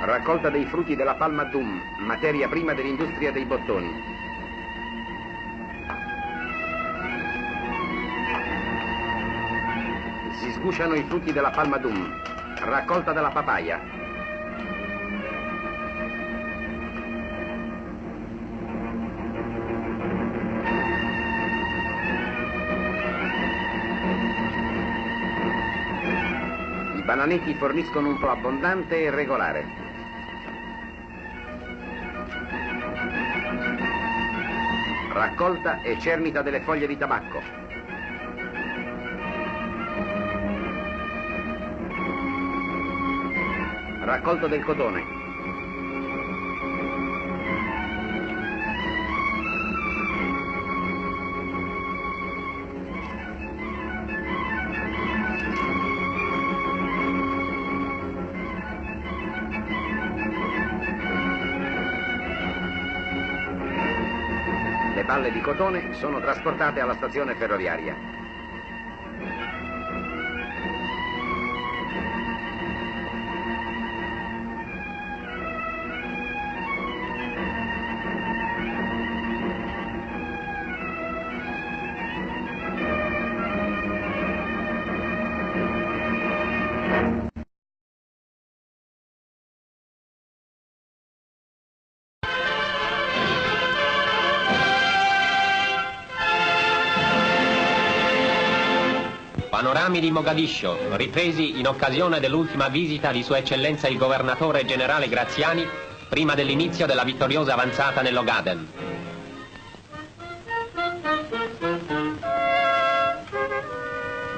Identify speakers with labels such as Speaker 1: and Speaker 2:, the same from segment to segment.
Speaker 1: Raccolta dei frutti della palma d'um, materia prima dell'industria dei bottoni. Si sgusciano i frutti della palma d'um. Raccolta della papaya. I bananeti forniscono un po' abbondante e regolare. Raccolta e cernita delle foglie di tabacco. Raccolto del cotone. Le balle di cotone sono trasportate alla stazione ferroviaria.
Speaker 2: Panorami di Mogadiscio, ripresi in occasione dell'ultima visita di Sua Eccellenza il Governatore Generale Graziani, prima dell'inizio della vittoriosa avanzata nell'Ogaden.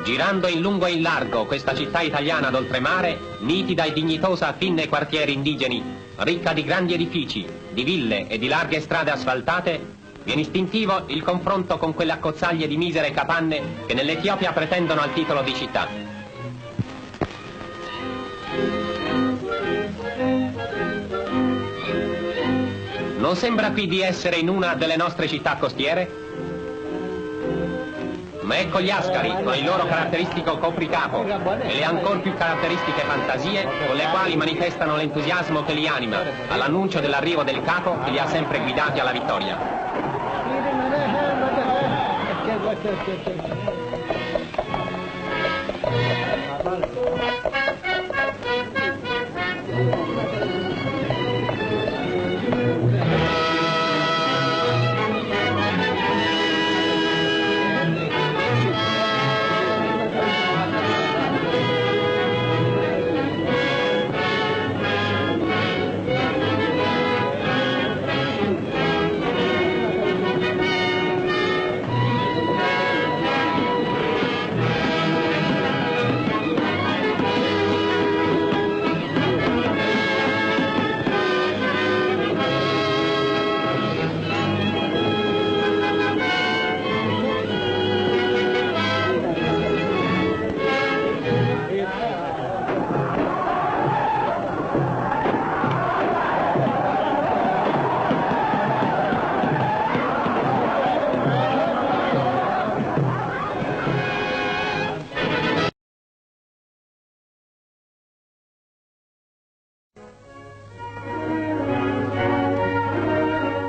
Speaker 2: Girando in lungo e in largo questa città italiana d'oltremare, nitida e dignitosa fin nei quartieri indigeni, ricca di grandi edifici, di ville e di larghe strade asfaltate, viene istintivo il confronto con quelle accozzaglie di misere capanne che nell'Etiopia pretendono al titolo di città. Non sembra qui di essere in una delle nostre città costiere? Ma ecco gli ascari, con il loro caratteristico copricapo e le ancor più caratteristiche fantasie con le quali manifestano l'entusiasmo che li anima all'annuncio dell'arrivo del capo che li ha sempre guidati alla vittoria.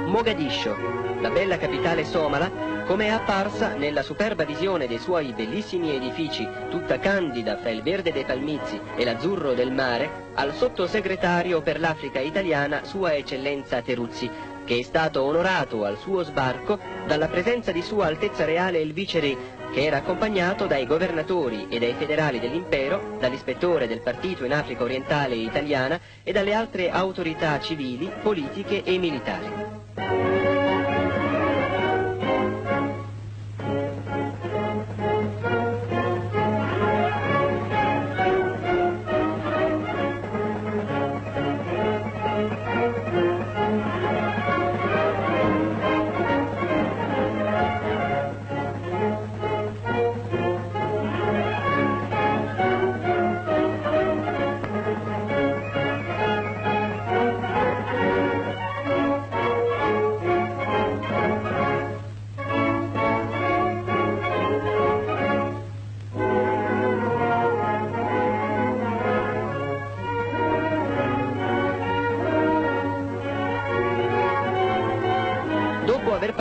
Speaker 3: Mogadiscio, la bella capitale somala, come è apparsa nella superba visione dei suoi bellissimi edifici, tutta candida fra il verde dei palmizi e l'azzurro del mare, al sottosegretario per l'Africa italiana Sua Eccellenza Teruzzi, che è stato onorato al suo sbarco dalla presenza di Sua Altezza Reale il Viceré, che era accompagnato dai governatori e dai federali dell'impero, dall'ispettore del partito in Africa orientale italiana e dalle altre autorità civili, politiche e militari.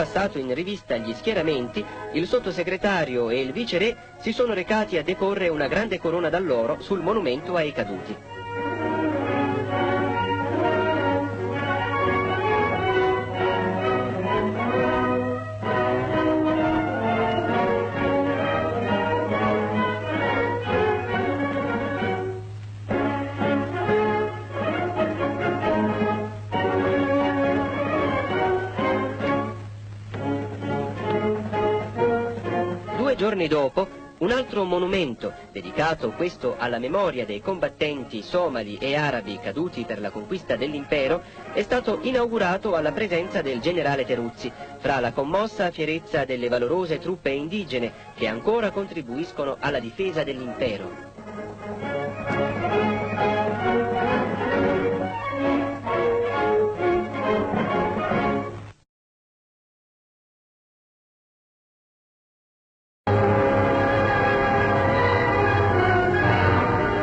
Speaker 3: passato in rivista gli schieramenti, il sottosegretario e il viceré si sono recati a deporre una grande corona d'alloro sul monumento ai caduti. Giorni dopo, un altro monumento, dedicato questo alla memoria dei combattenti somali e arabi caduti per la conquista dell'impero, è stato inaugurato alla presenza del generale Teruzzi, fra la commossa fierezza delle valorose truppe indigene che ancora contribuiscono alla difesa dell'impero.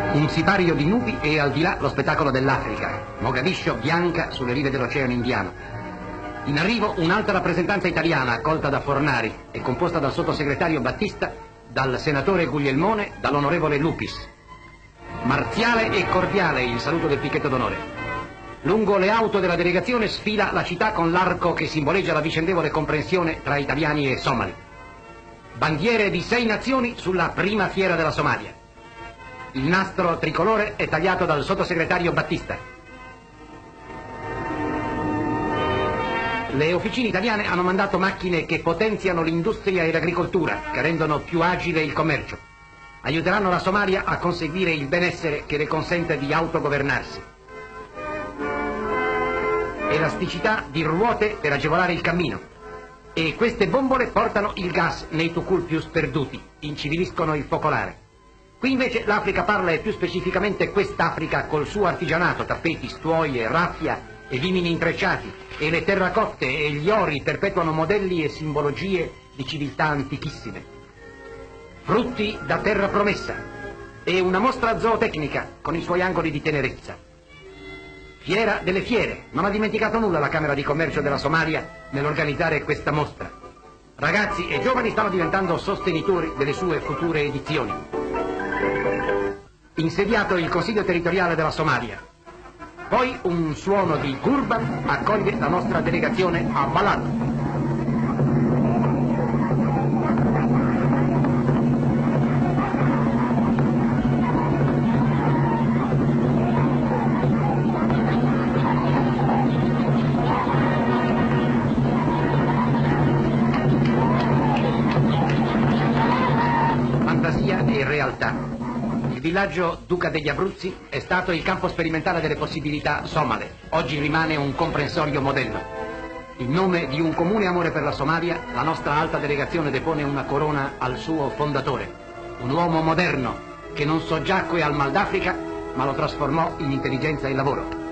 Speaker 4: Un sipario di nubi e al di là lo spettacolo dell'Africa, Mogadiscio bianca sulle rive dell'Oceano Indiano. In arrivo un'altra rappresentanza italiana accolta da Fornari e composta dal sottosegretario Battista, dal senatore Guglielmone, dall'onorevole Lupis. Marziale e cordiale il saluto del picchetto d'onore. Lungo le auto della delegazione sfila la città con l'arco che simboleggia la vicendevole comprensione tra italiani e somali. Bandiere di 6 nazioni sulla prima fiera della Somalia. Il nastro tricolore è tagliato dal sottosegretario Battista. Le officine italiane hanno mandato macchine che potenziano l'industria e l'agricoltura, che rendono più agile il commercio. Aiuteranno la Somalia a conseguire il benessere che le consente di autogovernarsi. Elasticità di ruote per agevolare il cammino. E queste bombole portano il gas nei tucul più sperduti, inciviliscono il focolare. Qui invece l'Africa parla e più specificamente quest'Africa col suo artigianato, tappeti, stuoie, raffia e vimini intrecciati, e le terracotte e gli ori perpetuano modelli e simbologie di civiltà antichissime. Frutti da terra promessa e una mostra zootecnica con i suoi angoli di tenerezza. Fiera delle fiere, non ha dimenticato nulla la Camera di Commercio della Somalia nell'organizzare questa mostra. Ragazzi e giovani stanno diventando sostenitori delle sue future edizioni. Insediato il Consiglio territoriale della Somalia. Poi un suono di gurba accoglie la nostra delegazione a Balad. Fantasia e realtà. Il villaggio Duca degli Abruzzi è stato il campo sperimentale delle possibilità somale. Oggi rimane un comprensorio modello. In nome di un comune amore per la Somalia, la nostra alta delegazione depone una corona al suo fondatore. Un uomo moderno che non soggiacque al mal d'Africa, ma lo trasformò in intelligenza e lavoro.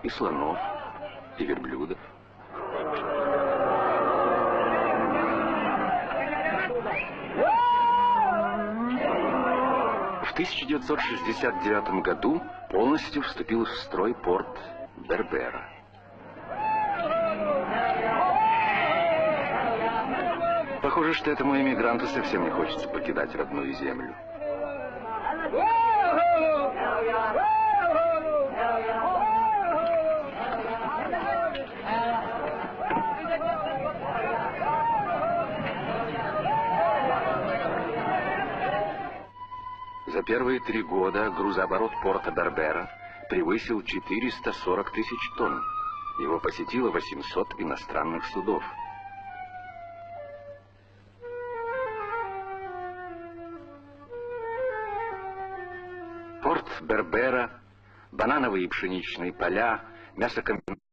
Speaker 5: и слонов, и верблюдов. В 1969 году полностью вступил в строй порт Бербера. Похоже, что этому иммигранту совсем не хочется покидать родную землю. За первые 3 года грузооборот порта Бербера превысил 440 тысяч тонн. Его посетило 800 иностранных судов. Порт Бербера, банановые и пшеничные поля, мясокомбинаты.